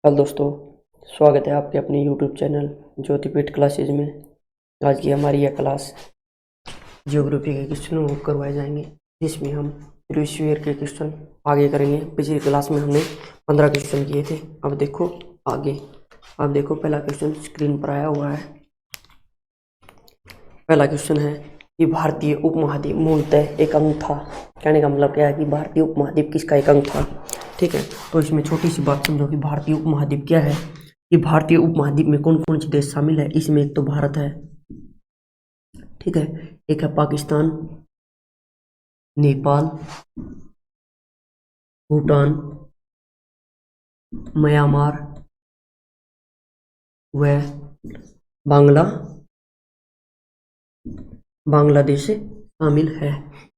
Hello दोस्तों, स्वागत है आपके अपने यूट्यूब चैनल ज्योतिपीठ क्लासेज में। आज की हमारी यह क्लास ज्योग्राफी के क्वेश्चन करवाए जाएंगे, जिसमें हम प्रीवियस ईयर के क्वेश्चन आगे करेंगे। पिछली क्लास में हमने 15 क्वेश्चन किए थे। अब देखो आगे। अब देखो पहला क्वेश्चन स्क्रीन पर आया हुआ है। पहला क्वेश्चन है कि भारतीय उपमहाद्वीप मूलतः एक अंग था। कहने का मतलब क्या है कि भारतीय उपमहाद्वीप किसका एक अंग था। ठीक है, तो इसमें छोटी सी बात समझो कि भारतीय उपमहाद्वीप क्या है। कि भारतीय उपमहाद्वीप में कौन कौन से देश शामिल है। इसमें एक तो भारत है, ठीक है, एक है पाकिस्तान, नेपाल, भूटान, म्यांमार व बांग्लादेश शामिल है।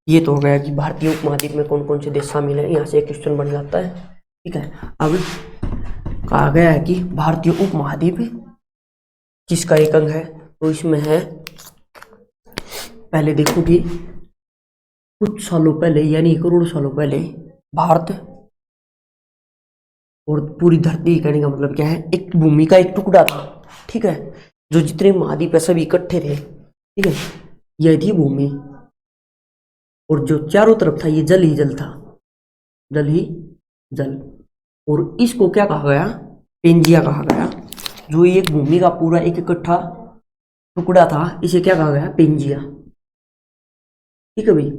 ये तो हो गया कि भारतीय उपमहाद्वीप में कौन कौन से देश शामिल है। यहाँ से एक क्वेश्चन बन जाता है। ठीक है, अब कहा गया है कि भारतीय उपमहाद्वीप किसका एक अंग है। तो इसमें है, पहले देखो कि कुछ सालों पहले यानी करोड़ सालों पहले भारत और पूरी धरती, कहने का मतलब क्या है, एक भूमि का एक टुकड़ा था। ठीक है, जो जितने महाद्वीप है सभी इकट्ठे थे। ठीक है, यह थी भूमि, और जो चारों तरफ था ये जल ही जल था, जल ही जल। और इसको क्या कहा गया, पेंजिया कहा गया। जो ये भूमि का पूरा एक इकट्ठा टुकड़ा था, इसे क्या कहा गया, पेंजिया। ठीक है भाई।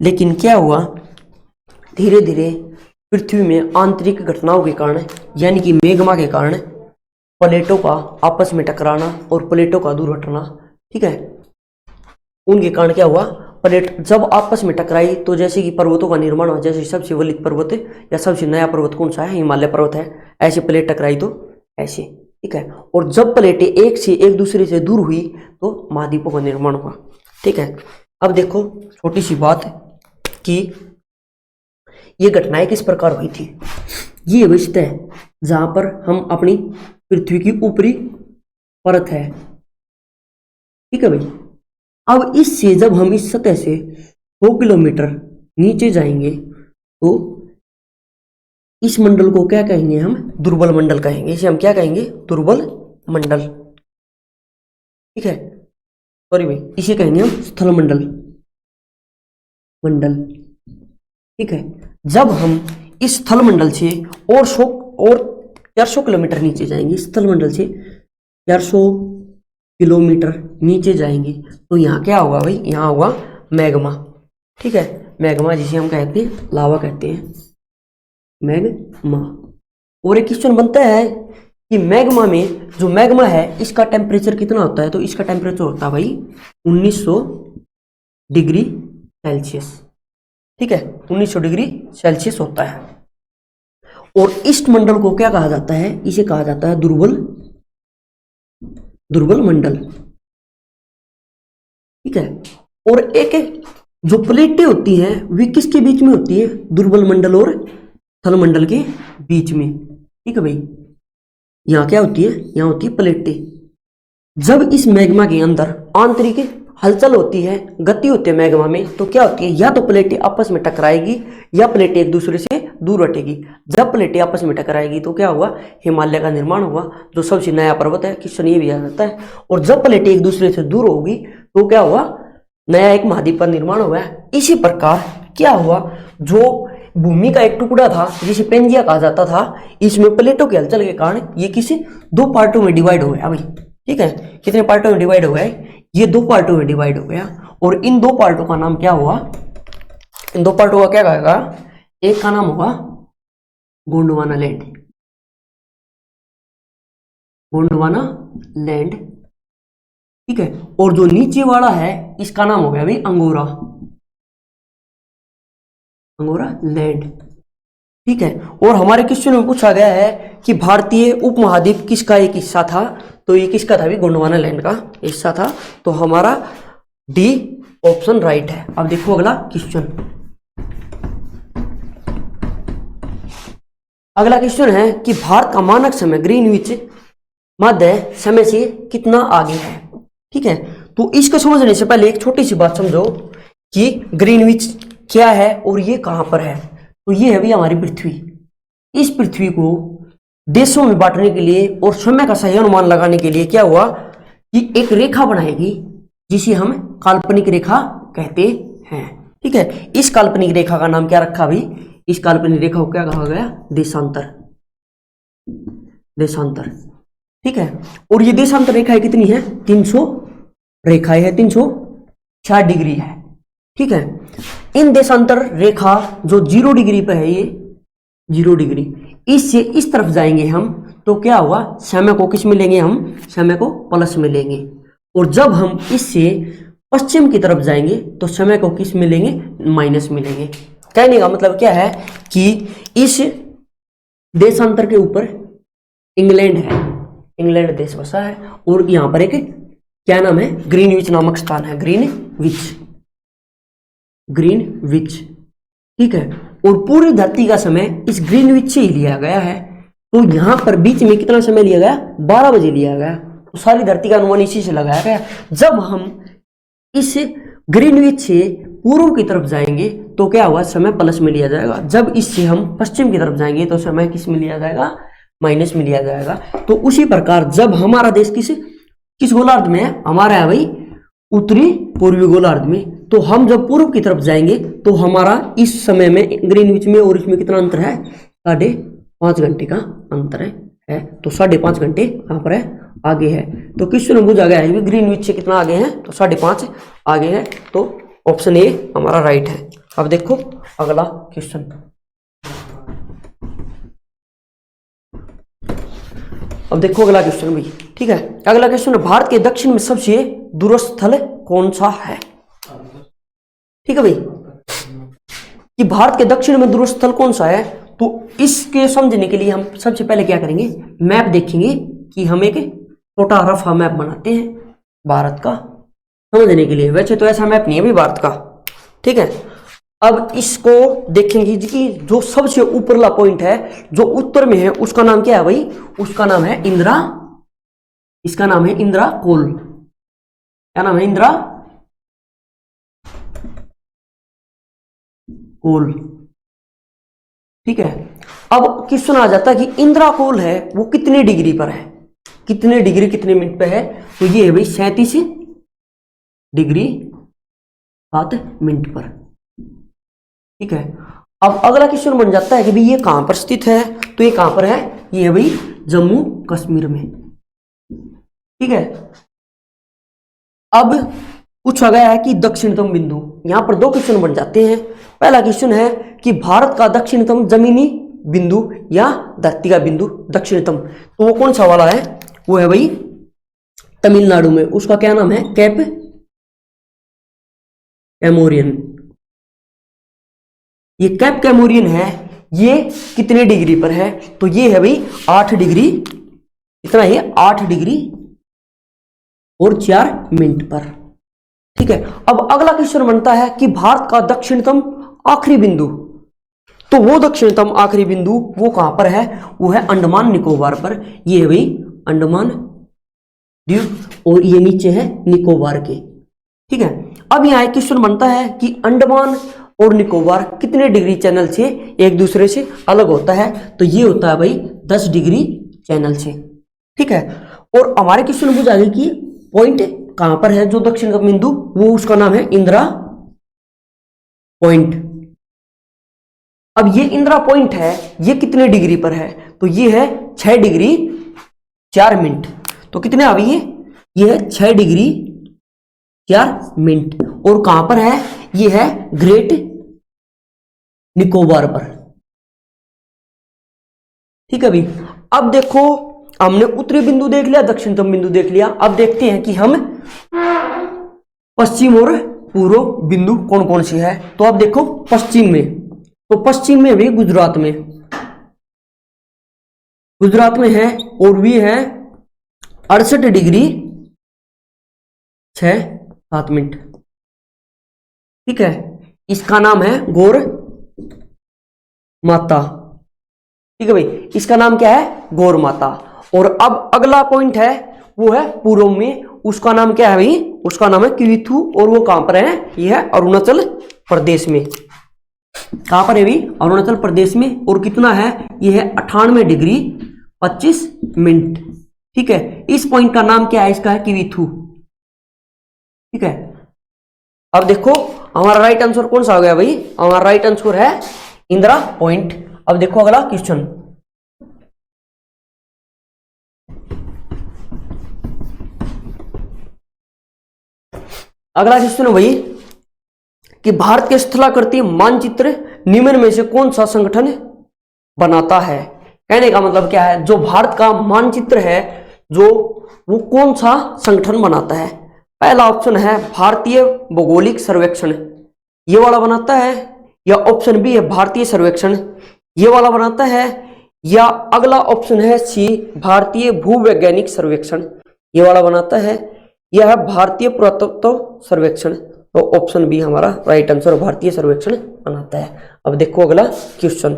लेकिन क्या हुआ, धीरे धीरे पृथ्वी में आंतरिक घटनाओं के कारण, यानी कि मैग्मा के कारण, प्लेटों का आपस में टकराना और प्लेटों का दूर हटना, ठीक है, उनके कारण क्या हुआ, प्लेट जब आपस में टकराई तो जैसे कि पर्वतों का निर्माण हुआ। जैसे सबसे वलित पर्वत या सबसे नया पर्वत कौन सा है, हिमालय पर्वत है। ऐसे प्लेट टकराई तो ऐसे, ठीक है। और जब प्लेटें एक दूसरे से दूर हुई तो महाद्वीपों का निर्माण हुआ। ठीक है, अब देखो छोटी सी बात कि ये घटनाएं किस प्रकार हुई थी। ये विषय है जहां पर हम अपनी पृथ्वी की ऊपरी परत है। ठीक है भाई। अब इससे जब हम इस सतह से 100 किलोमीटर नीचे जाएंगे तो इस मंडल को क्या कहेंगे, हम दुर्बल मंडल कहेंगे। इसे हम क्या कहेंगे, दुर्बल मंडल। ठीक है, सॉरी भाई, इसे कहेंगे हम स्थल मंडल। ठीक है, जब हम इस स्थल मंडल से और 400 किलोमीटर नीचे जाएंगे, स्थल मंडल से 400 किलोमीटर नीचे जाएंगे तो यहाँ क्या होगा भाई, यहाँ होगा मैग्मा। ठीक है, मैग्मा जिसे हम कहते हैं लावा कहते हैं, मैग्मा। और एक क्वेश्चन बनता है कि मैग्मा में, जो मैग्मा है इसका टेम्परेचर कितना होता है। तो इसका टेम्परेचर होता है भाई 1900 डिग्री सेल्सियस। ठीक है, 1900 डिग्री सेल्सियस होता है। और इस मंडल को क्या कहा जाता है, इसे कहा जाता है दुर्बल मंडल। ठीक है, और एक जो प्लेटें होती हैं वे किसके बीच में होती है, दुर्बल मंडल और स्थल मंडल के बीच में। ठीक है भाई, यहां क्या होती है, यहां होती है प्लेटें। जब इस मैग्मा के अंदर आंतरिक हलचल होती है, गति होती है मैग्मा में, तो क्या होती है, या तो प्लेटें आपस में टकराएगी या प्लेटें एक दूसरे से दूर हटेगी। जब प्लेटें आपस में टकराएगी तो क्या हुआ, हिमालय का निर्माण हुआ, जो सबसे नया पर्वत है। क्वेश्चन ये भी आ जाता है। और जब प्लेटें एक दूसरे से दूर होगी तो क्या हुआ, नया एक महाद्वीप का निर्माण हुआ। इसी प्रकार क्या हुआ, जो भूमि का एक टुकड़ा था जिसे पेंजिया कहा जाता था, इसमें प्लेटों के हलचल के कारण ये किसी 2 पार्टों में डिवाइड हो गया भाई। ठीक है, कितने पार्टों में डिवाइड हो गया, ये 2 पार्टों में डिवाइड हो गया। और इन 2 पार्टों का नाम क्या हुआ, इन 2 पार्टों का क्या कहेगा, एक का नाम होगा गोंडवाना लैंड, गोंडवाना लैंड। ठीक है, और जो नीचे वाला है इसका नाम हो गया भाई अंगोरा लैंड। ठीक है, और हमारे क्वेश्चन में पूछा गया है कि भारतीय उपमहाद्वीप किसका एक हिस्सा था। तो ये किसका था भी, गोंडवाना लैंड का हिस्सा था। तो हमारा डी ऑप्शन राइट है। अब देखो अगला क्वेश्चन। अगला क्वेश्चन है कि भारत का मानक समय ग्रीनविच मध्य समय से कितना आगे है। ठीक है, तो इसको समझने से पहले एक छोटी सी बात समझो कि ग्रीनविच क्या है और ये कहां पर है। तो ये है भी हमारी पृथ्वी। इस पृथ्वी को देशों में बांटने के लिए और समय का सही अनुमान लगाने के लिए क्या हुआ कि एक रेखा बनाएगी जिसे हम काल्पनिक रेखा कहते हैं। ठीक है, इस काल्पनिक रेखा का नाम क्या रखा भाई? इस काल्पनिक रेखा को क्या कहा गया? देशांतर। देशांतर, ठीक है। और ये देशांतर रेखाएं कितनी है? 300 रेखाएं है, 360 डिग्री है। ठीक है, इन देशांतर रेखा जो 0 डिग्री पे है, ये 0 डिग्री, इससे इस तरफ जाएंगे हम तो क्या हुआ? समय को किस में लेंगे हम? समय को प्लस में लेंगे। और जब हम इससे पश्चिम की तरफ जाएंगे तो समय को किस में लेंगे? माइनस में लेंगे। कहने का मतलब क्या है कि इस देशांतर के ऊपर इंग्लैंड है, इंग्लैंड देश बसा है, और यहां पर एक क्या नाम है? ग्रीनविच नामक स्थान है, ग्रीनविच, ग्रीनविच। ठीक है, और पूरी धरती का समय इस ग्रीनविच से ही लिया गया है। तो यहां पर बीच में कितना समय लिया गया? 12 बजे लिया गया। तो सारी धरती का अनुमान इसी से लगाया गया। जब हम इस ग्रीनविच से पूर्व की तरफ जाएंगे तो क्या हुआ? समय प्लस में लिया जाएगा। जब इससे हम पश्चिम की तरफ जाएंगे तो समय किस में लिया जाएगा? माइनस में लिया जाएगा। तो उसी प्रकार जब हमारा देश किस गोलार्ध में है? हमारा है भाई उत्तरी पूर्वी गोलार्ध में। तो हम जब पूर्व की तरफ जाएंगे तो हमारा इस समय में ग्रीनविच में और इसमें कितना अंतर है? 5.5 घंटे का अंतर है। तो 5.5 घंटे कहां पर है? आगे है। तो क्वेश्चन में पूछा गया है ग्रीनविच से कितना आगे है? तो 5.5 आगे है। तो ऑप्शन ए हमारा राइट है। अब देखो अगला क्वेश्चन। अब देखो अगला क्वेश्चन भाई। ठीक है, अगला क्वेश्चन है भारत के दक्षिण में सबसे दूरस्थ स्थल कौन सा है? ठीक है भाई, कि भारत के दक्षिण में दूरस्थ स्थल कौन सा है? तो इसके समझने के लिए हम सबसे पहले क्या करेंगे? मैप देखेंगे कि हम एक छोटा रफ मैप बनाते हैं भारत का समझने के लिए। वैसे तो ऐसा मैप नहीं है भाई भारत का। ठीक है, अब इसको देखेंगे कि जो सबसे ऊपरला पॉइंट है जो उत्तर में है उसका नाम क्या है भाई? उसका नाम है इंदिरा, इसका नाम है इंदिरा कोल। क्या नाम है? इंदिरा कोल। ठीक है, अब क्वेश्चन आ जाता है कि इंदिरा कोल है वो कितने डिग्री पर है? कितने डिग्री कितने मिनट पे है? तो ये है भाई 37 डिग्री 7 मिनट पर। ठीक है, अब अगला क्वेश्चन बन जाता है कि भाई ये कहां पर स्थित है? तो ये कहां पर है? ये है भाई जम्मू कश्मीर में। ठीक है, अब पूछा गया है कि दक्षिणतम बिंदु। यहां पर 2 क्वेश्चन बन जाते हैं। पहला क्वेश्चन है कि भारत का दक्षिणतम जमीनी बिंदु या धरती का बिंदु दक्षिणतम, तो वो कौन सा वाला है? वो है भाई तमिलनाडु में। उसका क्या नाम है? कैप कैमोरियन। ये कैप कैमोरियन है। ये कितने डिग्री पर है? तो ये है भाई 8 डिग्री, इतना ही 8 डिग्री और 4 मिनट पर। ठीक है, अब अगला क्वेश्चन बनता है कि भारत का दक्षिणतम आखिरी बिंदु, तो वो दक्षिणतम आखिरी बिंदु वो कहां पर है? वो है अंडमान निकोबार पर। ये है भाई अंडमान द्वीप और ये नीचे है निकोबार के। ठीक है, अब यहां एक क्वेश्चन बनता है कि अंडमान और निकोबार कितने डिग्री चैनल से एक दूसरे से अलग होता है? तो ये होता है भाई 10 डिग्री चैनल से। ठीक है, और हमारे क्वेश्चन पूछा गया कि पॉइंट कहां पर है जो दक्षिणतम बिंदु, वो उसका नाम है इंदिरा पॉइंट। अब ये इंदिरा पॉइंट है, ये कितने डिग्री पर है? तो ये है 6 डिग्री 4 मिनट। तो कितने अभी ये है 6 डिग्री 4 मिनट। और कहां पर है? ये है ग्रेट निकोबार पर। ठीक है भाई, अब देखो हमने उत्तरी बिंदु देख लिया, दक्षिणतम बिंदु देख लिया। अब देखते हैं कि हम पश्चिम और पूर्व बिंदु कौन कौन से है। तो अब देखो पश्चिम में, तो पश्चिम में भी गुजरात में, गुजरात में है और भी है 68 डिग्री 6-7 मिनट। ठीक है, इसका नाम है गौर माता। ठीक है भाई, इसका नाम क्या है? गौर माता। और अब अगला पॉइंट है वो है पूर्व में, उसका नाम क्या है भाई? उसका नाम है किविथु। और वो कहां पर है? ये है अरुणाचल प्रदेश में। कहां पर है भाई? अरुणाचल प्रदेश में। और कितना है? ये है 98 डिग्री 25 मिनट। ठीक है, इस पॉइंट का नाम क्या है? इसका है किवीथू। ठीक है, अब देखो हमारा राइट आंसर कौन सा हो गया भाई? हमारा राइट आंसर है इंदिरा पॉइंट। अब देखो अगला क्वेश्चन। अगला क्वेश्चन है भाई कि भारत के स्थलाकृति मानचित्र निम्न में से कौन सा संगठन बनाता है? कहने का मतलब क्या है? जो भारत का मानचित्र है जो वो कौन सा संगठन बनाता है? पहला ऑप्शन है भारतीय भौगोलिक सर्वेक्षण, ये वाला बनाता है, या ऑप्शन बी है भारतीय सर्वेक्षण, ये वाला बनाता है, या अगला ऑप्शन है सी भारतीय भूवैज्ञानिक सर्वेक्षण, ये वाला बनाता है, यह है भारतीय पुरातत्व सर्वेक्षण। तो ऑप्शन बी हमारा राइट आंसर भारतीय सर्वेक्षण बनाता है। अब देखो अगला क्वेश्चन।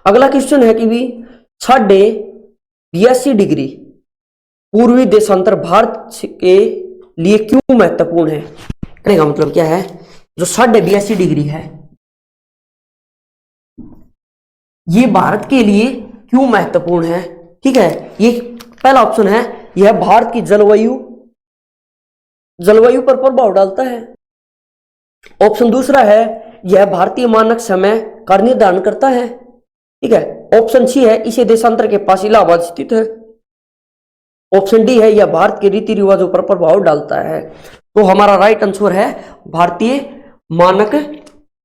अगला क्वेश्चन है कि भी 82 डिग्री पूर्वी देशांतर भारत के लिए क्यों महत्वपूर्ण है? कहने का मतलब क्या है? जो 82 डिग्री है ये भारत के लिए क्यों महत्वपूर्ण है? ठीक है, ये पहला ऑप्शन है यह भारत की जलवायु पर प्रभाव डालता है। ऑप्शन दूसरा है यह भारतीय मानक समय का निर्धारण करता है। ठीक है, ऑप्शन सी है इसे देशांतर के पास इलाहाबाद स्थित है। ऑप्शन डी है यह भारत के रीति रिवाजों पर प्रभाव डालता है। तो हमारा राइट आंसर है भारतीय मानक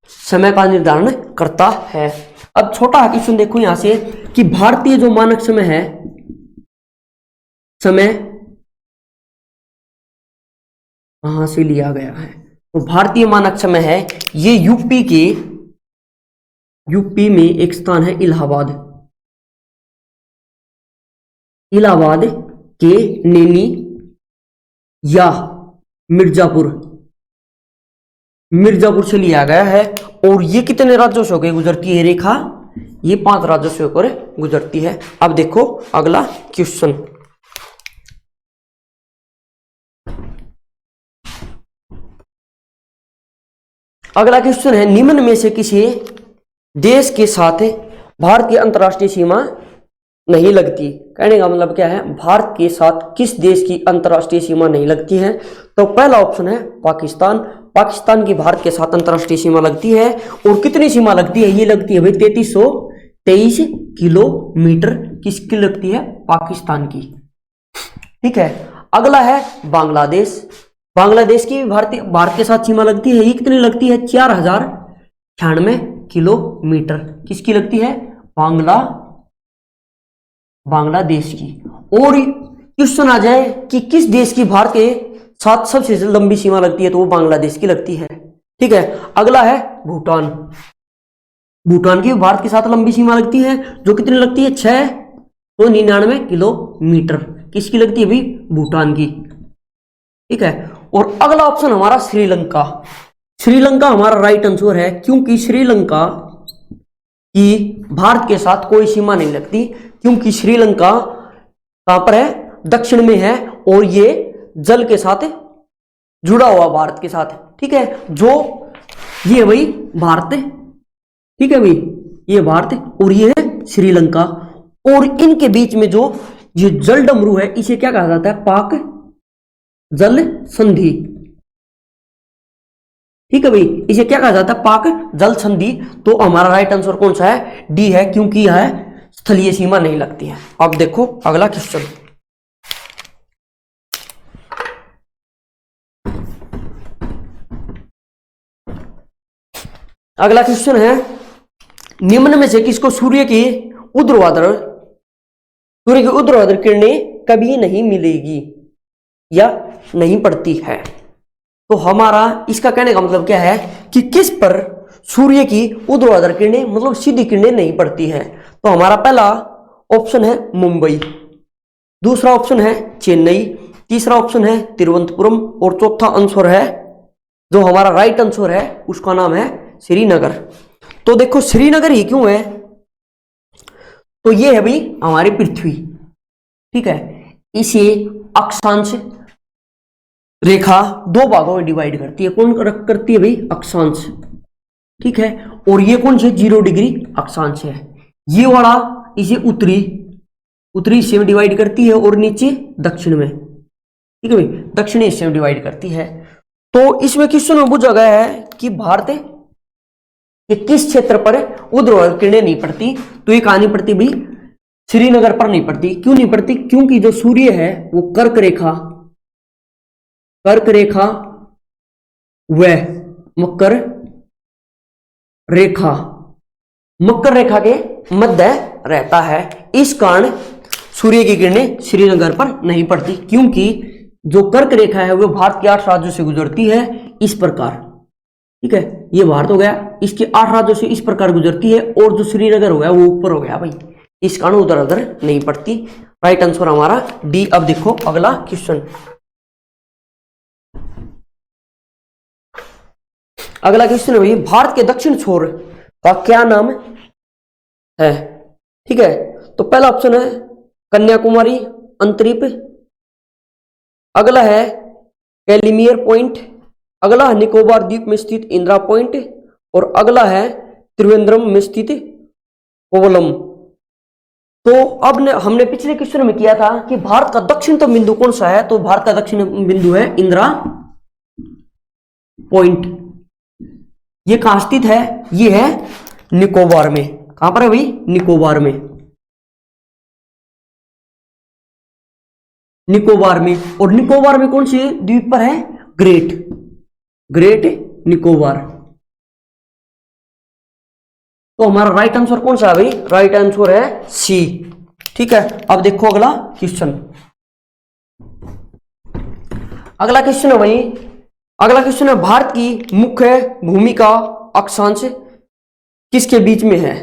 समय का निर्धारण करता है। अब छोटा क्वेश्चन देखो यहां से कि भारतीय जो मानक समय है, समय कहां से लिया गया है? तो भारतीय मानक समय है ये यूपी में एक स्थान है इलाहाबाद के नैनी या मिर्जापुर से लिया गया है। और ये कितने राज्यों से होकर गुजरती है रेखा? ये 5 राज्यों से होकर गुजरती है। अब देखो अगला क्वेश्चन। अगला क्वेश्चन है निम्न में से किसी देश के साथ भारत की अंतर्राष्ट्रीय सीमा नहीं लगती? कहने का मतलब क्या है? भारत के साथ किस देश की अंतर्राष्ट्रीय सीमा नहीं लगती है? तो पहला ऑप्शन है पाकिस्तान की भारत के साथ अंतर्राष्ट्रीय सीमा लगती है। और कितनी सीमा लगती है? ये लगती है भाई 3323 किलोमीटर। किसकी लगती है? पाकिस्तान की। ठीक है, अगला है बांग्लादेश की भी भारत के साथ सीमा लगती है। ये कितनी लगती है? 4096 किलोमीटर। किसकी लगती है? बांग्लादेश की। और क्वेश्चन आ जाए कि किस देश की भारत के साथ सबसे लंबी सीमा लगती है? तो वो बांग्लादेश की लगती है। ठीक है, अगला है भूटान की भारत के साथ लंबी सीमा लगती है, जो कितनी लगती है? 699 किलोमीटर। किसकी लगती है भाई? भूटान की। ठीक है, और अगला ऑप्शन हमारा श्रीलंका हमारा राइट आंसर है, क्योंकि श्रीलंका की भारत के साथ कोई सीमा नहीं लगती, क्योंकि श्रीलंका कहां पर है? दक्षिण में है और ये जल के साथ जुड़ा हुआ भारत के साथ। ठीक है, जो ये भाई भारत, ठीक है भाई, ये भारत और ये है श्रीलंका, और इनके बीच में जो ये जल डमरू है इसे क्या कहा जाता है? पाक जल संधि। ठीक है भाई, इसे क्या कहा जाता है? पाक जल संधि। तो हमारा राइट आंसर कौन सा है? डी है, क्योंकि यह स्थलीय सीमा नहीं लगती है। अब देखो अगला क्वेश्चन। अगला क्वेश्चन है निम्न में से किसको सूर्य की ऊर्ध्वाधर किरणें कभी नहीं मिलेगी या नहीं पड़ती है? तो हमारा इसका कहने का मतलब क्या है कि किस पर सूर्य की ऊर्ध्वाधर किरणें मतलब सीधी किरणें नहीं पड़ती है? तो हमारा पहला ऑप्शन है मुंबई, दूसरा ऑप्शन है चेन्नई, तीसरा ऑप्शन है तिरुवनंतपुरम, और चौथा आंसर है जो हमारा राइट आंसर है उसका नाम है श्रीनगर। तो देखो श्रीनगर ही क्यों है? तो ये है भाई हमारी पृथ्वी। ठीक है, इसे अक्षांश रेखा 2 भागों में डिवाइड करती है। कौन करती है भाई? अक्षांश। ठीक है, और ये कौन सी 0 डिग्री अक्षांश है। ये वाला इसे उत्तरी उत्तरी हिस्से में डिवाइड करती है और नीचे दक्षिण में, ठीक है भाई, दक्षिणी हिस्से में डिवाइड करती है। तो इसमें क्वेश्चन में पूछा गया है कि भारत के किस क्षेत्र पर ऊर्ध्वाधर किरणें नहीं पड़ती, तो ये कहां नहीं पड़ती भाई, श्रीनगर पर नहीं पड़ती। क्यों नहीं पड़ती, क्योंकि जो सूर्य है वो कर्क रेखा व मकर रेखा के मध्य रहता है। इस कारण सूर्य की किरणें श्रीनगर पर नहीं पड़ती, क्योंकि जो कर्क रेखा है वो भारत के 8 राज्यों से गुजरती है इस प्रकार, ठीक है, ये भारत हो गया, इसके 8 राज्यों से इस प्रकार गुजरती है, और जो श्रीनगर हो गया वो ऊपर हो गया भाई, इस कारण उधर उधर नहीं पड़ती। राइट आंसर हमारा डी। अब देखो अगला क्वेश्चन, अगला क्वेश्चन है भाई, भारत के दक्षिण छोर का क्या नाम है, ठीक है। तो पहला ऑप्शन है कन्याकुमारी अंतरीप, अगला है कैलिमियर पॉइंट, अगला है निकोबार द्वीप में स्थित इंदिरा पॉइंट, और अगला है त्रिवेंद्रम में स्थित कोवलम। तो अब हमने पिछले क्वेश्चन में किया था कि भारत का दक्षिणतम बिंदु कौन सा है, तो भारत का दक्षिण बिंदु है इंदिरा पॉइंट। ये कहां स्थित है, ये है निकोबार में। कहां पर है भाई, निकोबार में, निकोबार में। और निकोबार में कौन सी द्वीप पर है, ग्रेट निकोबार। तो हमारा राइट आंसर कौन सा है भाई, राइट आंसर है सी, ठीक है। अब देखो अगला क्वेश्चन, अगला क्वेश्चन है भाई, अगला क्वेश्चन है भारत की मुख्य भूमि का अक्षांश किसके बीच में है,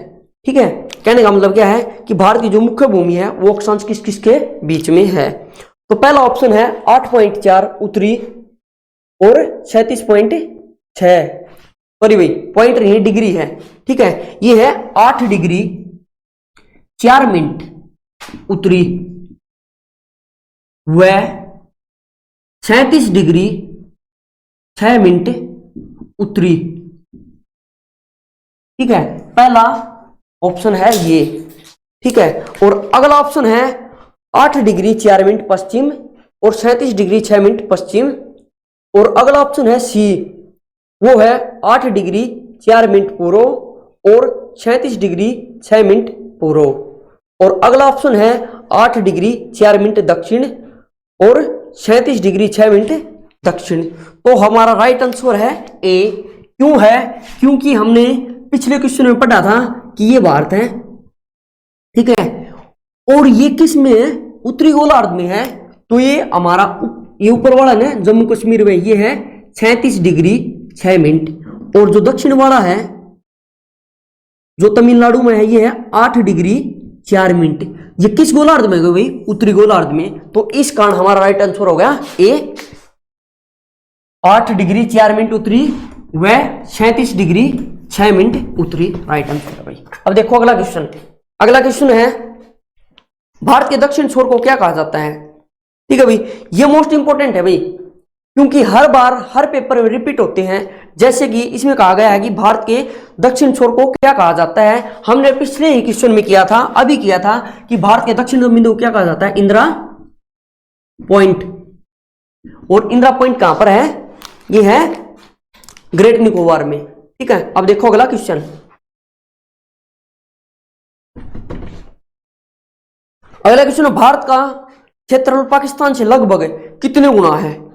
ठीक है। कहने का मतलब क्या है कि भारत की जो मुख्य भूमि है वो अक्षांश किस किसके बीच में है। तो पहला ऑप्शन है 8.4 उत्तरी और 37.6, सॉरी भाई पॉइंट नहीं डिग्री है, ठीक है। ये है 8 डिग्री 4 मिनट उत्तरी व 37 डिग्री 6 मिनट उत्तरी, ठीक है। पहला ऑप्शन है ये, ठीक है। और अगला ऑप्शन है 8 डिग्री 4 मिनट पश्चिम और 37 डिग्री 6 मिनट पश्चिम, और अगला ऑप्शन है सी, वो है 8 डिग्री 4 मिनट पूर्व और 37 डिग्री 6 मिनट पूर्व, और अगला ऑप्शन है 8 डिग्री 4 मिनट दक्षिण और 37 डिग्री 6 मिनट दक्षिण। तो हमारा राइट आंसर है ए। क्यों है, क्योंकि हमने पिछले क्वेश्चन में पढ़ा था कि ये भारत है, ठीक है, और ये किस में है, उत्तरी गोलार्ध में है। तो ये हमारा ये ऊपर वाला है जम्मू कश्मीर में, ये है 37 डिग्री 6 मिनट, और जो दक्षिण वाला है जो तमिलनाडु में है ये है 8 डिग्री 4 मिनट। ये किस गोलार्ध में गए भाई, उत्तरी गोलार्ध में। तो इस कारण हमारा राइट आंसर हो गया ए, 8 डिग्री 4 मिनट उत्तरी व 37 डिग्री 6 मिनट उत्तरी, राइट आंसर है भाई। अब देखो अगला क्वेश्चन, अगला क्वेश्चन है भारत के दक्षिण छोर को क्या कहा जाता है, ठीक है भाई। ये मोस्ट इंपोर्टेंट है भाई, क्योंकि हर बार हर पेपर में रिपीट होते हैं। जैसे कि इसमें कहा गया है कि भारत के दक्षिण छोर को क्या कहा जाता है, हमने पिछले ही क्वेश्चन में किया था, अभी किया था कि भारत के दक्षिण बिंदु को क्या कहा जाता है, इंदिरा पॉइंट। और इंदिरा पॉइंट कहां पर है, ये है ग्रेट निकोबार में, ठीक है। अब देखो अगला क्वेश्चन, अगला क्वेश्चन, भारत का क्षेत्रफल पाकिस्तान से लगभग कितने गुना है।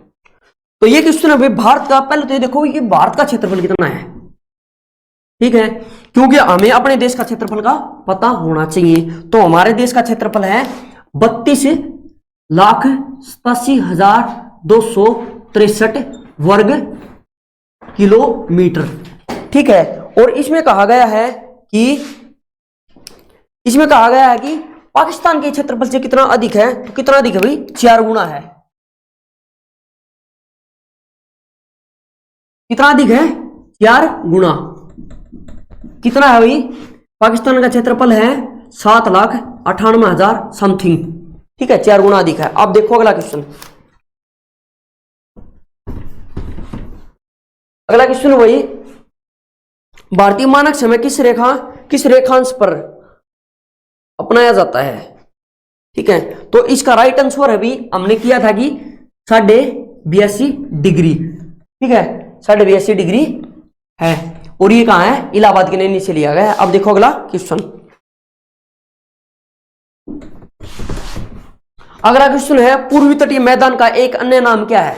तो ये क्वेश्चन है भाई भारत का, पहले तो ये देखो कि भारत का क्षेत्रफल कितना है, ठीक है, क्योंकि हमें अपने देश का क्षेत्रफल का पता होना चाहिए। तो हमारे देश का क्षेत्रफल है 32,87,263 वर्ग किलोमीटर, ठीक है। और इसमें कहा गया है कि पाकिस्तान के क्षेत्रफल से कितना अधिक है, तो कितना अधिक है भाई, 4 गुना है। कितना अधिक है, 4 गुना। कितना है भाई, पाकिस्तान का क्षेत्रफल है 7,98,000 समथिंग, ठीक है, 4 गुना अधिक है। अब देखो अगला क्वेश्चन, अगला क्वेश्चन वही, भारतीय मानक समय किस रेखांश पर अपनाया जाता है। ठीक है, तो इसका राइट आंसर है भी हमने किया था कि 82.5 डिग्री। ठीक है, 82.5 डिग्री है और ये कहां है, इलाहाबाद के नैनी से लिया गया है। अब देखो अगला क्वेश्चन। अगला क्वेश्चन है पूर्वी तटीय मैदान का एक अन्य नाम क्या है?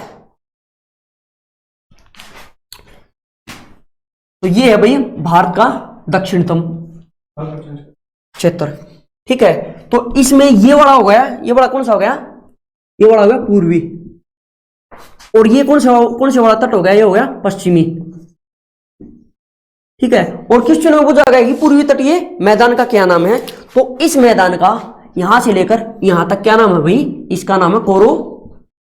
तो ये है भाई भारत का दक्षिणतम क्षेत्र। ठीक है, तो इसमें ये बड़ा हो गया, ये बड़ा कौन सा हो गया, ये बड़ा हो गया पूर्वी, और ये कौन से बड़ा तट हो गया, ये हो गया पश्चिमी। ठीक है, और क्वेश्चन में पूछा गया कि पूर्वी तटीय मैदान का क्या नाम है? तो इस मैदान का यहां से लेकर यहां तक क्या नाम है भाई? इसका नाम है कोरोमंडल।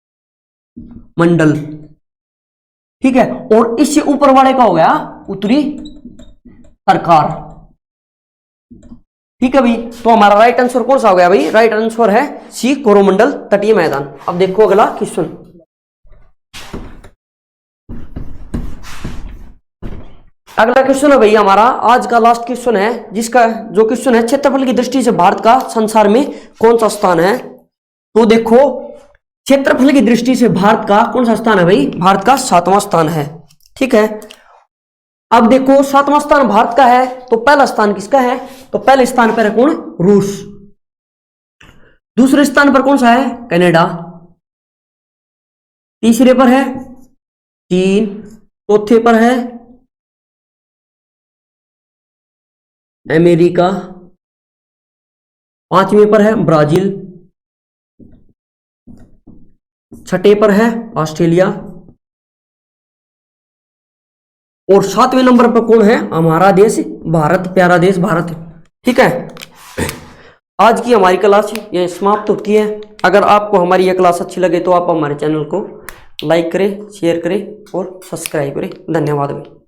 ठीक है, और इससे ऊपर वाले का हो गया उत्तरी सरकार। ठीक है भाई, तो हमारा राइट आंसर कौन सा हो गया भाई? राइट आंसर है सी, कोरोमंडल तटीय मैदान। अब देखो अगला क्वेश्चन। अगला क्वेश्चन है भाई हमारा आज का लास्ट क्वेश्चन है, जिसका जो क्वेश्चन है क्षेत्रफल की दृष्टि से भारत का संसार में कौन सा स्थान है? तो देखो क्षेत्रफल की दृष्टि से भारत का कौन सा स्थान है भाई? भारत का 7वां स्थान है। ठीक है, अब देखो 7वां स्थान भारत का है, तो पहला स्थान किसका है? तो पहले स्थान पर है कौन? रूस। दूसरे स्थान पर कौन सा है? कनाडा। तीसरे पर है चीन। चौथे पर है अमेरिका। पांचवें पर है ब्राजील। छठे पर है ऑस्ट्रेलिया और 7वें नंबर पर कौन है? हमारा देश भारत, प्यारा देश भारत। ठीक है, आज की हमारी क्लास यह समाप्त होती है। अगर आपको हमारी यह क्लास अच्छी लगे तो आप हमारे चैनल को लाइक करें, शेयर करें और सब्सक्राइब करें। धन्यवाद भाई।